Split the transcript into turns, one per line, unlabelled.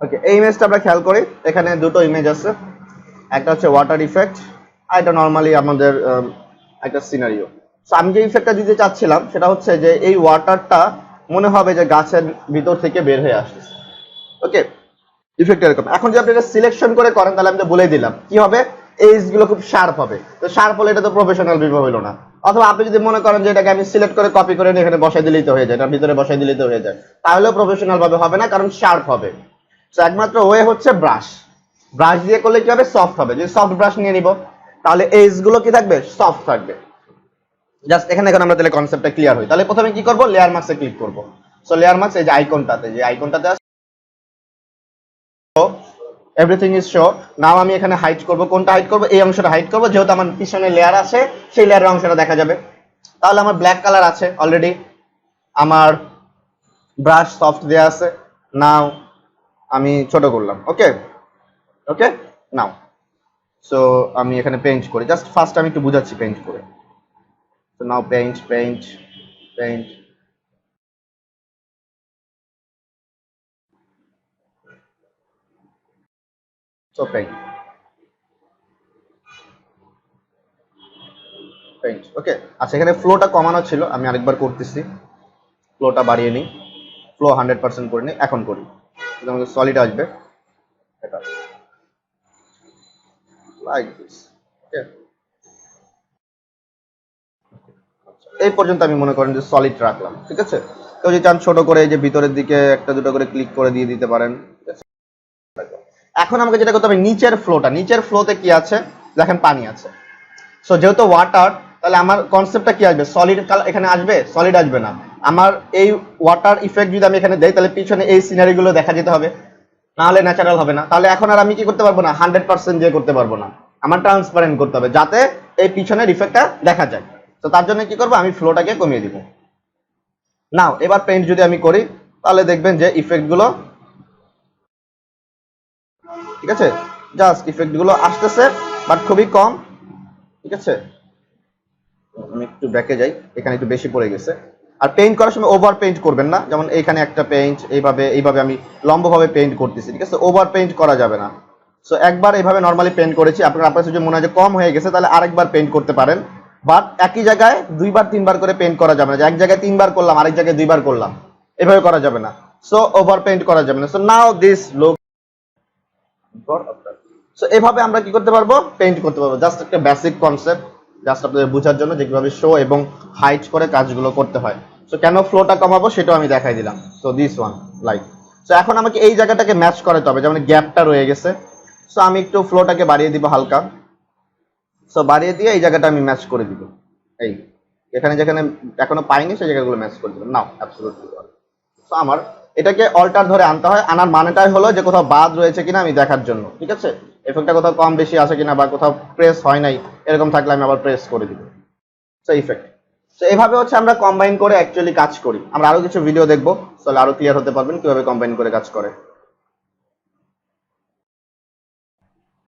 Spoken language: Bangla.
ওকে, এই ইমেজটা আমরা খেয়াল করি, এখানে দুটো ইমেজ আছে, একটা হচ্ছে ওয়াটার ইফেক্ট আর এটা নর্মালি আমাদের একটা সিনারিও। সো আমি যে ইফেক্টটা দিতে চাচ্ছিলাম সেটা হচ্ছে যে এই ওয়াটারটা মনে হবে যে গাছের ভিতর থেকে বের হয়ে আসছে। ওকে, ইফেক্ট এরকম। এখন যদি আপনি এটা সিলেকশন করে করেন তাহলে আমি তো বলে দিলাম কি হবে, এজ গুলো খুব শার্প হবে। তো শার্প হলে এটা তো প্রফেশনাল ভিডিও হলো না। অথবা আপনি যদি মনে করেন যে এটাকে আমি সিলেক্ট করে কপি করে এখানে বসাই দিলেই তো হয়ে যায়, এটার ভিতরে বসাই দিলেই তো হয়ে যায়, তাহলেও প্রফেশনাল ভাবে হবে না, কারণ শার্প হবে। তো একমাত্র ওয়ে হচ্ছে ব্রাশ। ব্রাশ দিয়ে করলে কি হবে, সফট হবে। যদি সফট ব্রাশ নিয়ে নিব তাহলে এজ গুলো কি থাকবে, সফট থাকবে। জাস্ট এখানে এখন আমরা তাহলে কনসেপ্টটা ক্লিয়ার হই। তাহলে প্রথমে কি করব, লেয়ার মার্কসে ক্লিক করব। সো লেয়ার মার্কস এই যে আইকনটাতে এভরিথিং ইজ শো। নাও আমি এখানে হাইড করব। কোনটা হাইড করব, এই অংশটা হাইড করব, যেহেতু আমার পিছনে লেয়ার আছে সেই লেয়ারের অংশটা দেখা যাবে। তাহলে আমার ব্ল্যাক কালার আছে অলরেডি, আমার ব্রাশ সফট দেয়া আছে। নাও আমি ছোট করলাম। ওকে ওকে, নাও সো আমি এখানে পেইন্ট করি। জাস্ট ফার্স্ট আমি একটু বুঝাচ্ছি পেইন্ট করে। So now paint paint paint. So paint paint. Okay, আচ্ছা এখানে ফ্লোটা কমানো ছিল, আমি আরেকবার করতেছি। ফ্লোটা বাড়িয়ে নিই, ফ্লো 100% করে নিই, এখন করি। আমাদের সলিড আসবে এটা লাইক দিস। ওকে, এই পর্যন্ত আমি মনে করেন যে সলিড রাখলাম। ঠিক আছে, কেউ যদি চান ছোট করে এই যে ভিতরের দিকে একটা দুটো করে ক্লিক করে দিয়ে দিতে পারেন। এখন আমাকে যেটা করতে হবে, নিচের ফ্লোতে কি আছে দেখেন, পানি আছে। সো যেহেতু ওয়াটার, তাহলে আমার কনসেপ্টটা কি আসবে, সলিড কালার এখানে আসবে, সলিড আসবে না। আমার এই ওয়াটার ইফেক্ট যদি আমি এখানে দেই তাহলে পিছনে এই সিনারি গুলো দেখা যেতে হবে, না হলে ন্যাচারাল হবে না। তাহলে এখন আর আমি কি করতে পারবো না, 100% দিয়ে করতে পারবো না, আমার ট্রান্সপারেন্ট করতে হবে যাতে এই পিছনের ইফেক্টটা দেখা যায়। তো তার জন্য কি করবো, আমি ফ্লোটাকে কমিয়ে দিব। নাও এবার পেইন্ট যদি আমি করি তাহলে দেখবেন যে ইফেক্ট গুলো, ঠিক আছে, জাস্ট ইফেক্ট গুলো আসতেছে বাট খুবই কম। ঠিক আছে, আমি একটু ব্যাকে যাই, এখানে একটু বেশি পড়ে গেছে। আর পেইন্ট করার সময় ওভার পেইন্ট করবেন না, যেমন এইখানে একটা পেইন্ট এইভাবে আমি লম্বভাবে পেইন্ট করতেছি। ঠিক আছে, ওভার পেইন্ট করা যাবে না। সো একবার এইভাবে নর্মালি পেইন্ট করেছি, আপনার যদি মনে হয় যে কম হয়ে গেছে তাহলে আরেকবার পেইন্ট করতে পারেন। বাট একই জায়গায় দুইবার তিনবার করে পেইন্ট করা যাবে না, যে এক জায়গায় তিনবার করলাম আরেক জায়গায় দুইবার করলাম, এভাবে করা যাবে না। সো ওভার পেইন্ট করা যাবে না। So now this look. So এভাবে আমরা কি করতে পারবো, পেইন্ট করতে পারবো। জাস্ট একটা বেসিক কনসেপ্ট, জাস্ট আপনাদের বোঝার জন্য যে কিভাবে শো এবং হাইট করে কাজগুলো করতে হয়। সো কেন ফ্লোটা কমাবো সেটাও আমি দেখাই দিলাম। So this one like. So এখন আমাকে এই জায়গাটাকে ম্যাচ করাতে হবে, যেমন গ্যাপটা রয়ে গেছে। সো আমি একটু ফ্লোটাকে বাড়িয়ে দিব হালকা। সো বাড়িয়ে দিয়ে এই জায়গাটা আমি ম্যাচ করে দিব, এই এখানে যেখানে এখনো পাইনি সেই জায়গাগুলো ম্যাচ করে দিলাম। নাও অ্যাবসলিউটলি। সো আমার এটাকে অল্টার ধরে আনতে হয়, আনার মানেটাই হলো যে কোথাও বাদ রয়েছে কিনা আমি দেখার জন্য। ঠিক আছে, এফেক্টটা কোথাও কম বেশি আছে কিনা বা কোথাও প্রেস হয় নাই এরকম থাকলে আমি আবার প্রেস করে দিব। So effect. সো এইভাবে হচ্ছে আমরা কম্বাইন করে অ্যাকচুয়ালি কাজ করি। আমরা আরো কিছু ভিডিও দেখবো, তাহলে আরো ক্লিয়ার হতে পারবেন কিভাবে কম্বাইন করে কাজ করে।